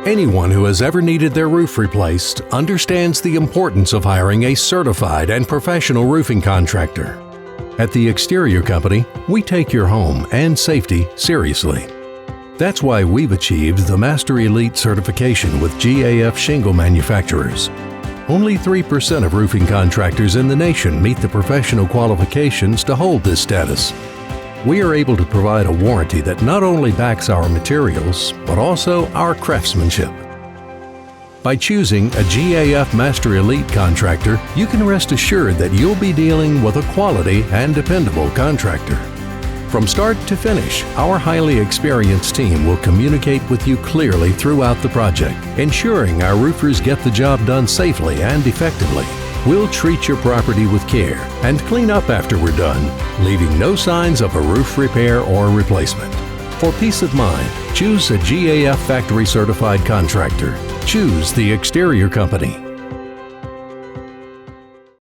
Anyone who has ever needed their roof replaced understands the importance of hiring a certified and professional roofing contractor. At the Exterior Company, we take your home and safety seriously. That's why we've achieved the Master Elite certification with GAF shingle manufacturers. Only 3% of roofing contractors in the nation meet the professional qualifications to hold this status. We are able to provide a warranty that not only backs our materials, but also our craftsmanship. By choosing a GAF Master Elite contractor, you can rest assured that you'll be dealing with a quality and dependable contractor. From start to finish, our highly experienced team will communicate with you clearly throughout the project, ensuring our roofers get the job done safely and effectively. We'll treat your property with care and clean up after we're done, leaving no signs of a roof repair or replacement. For peace of mind, choose a GAF factory certified contractor. Choose the Exterior Company.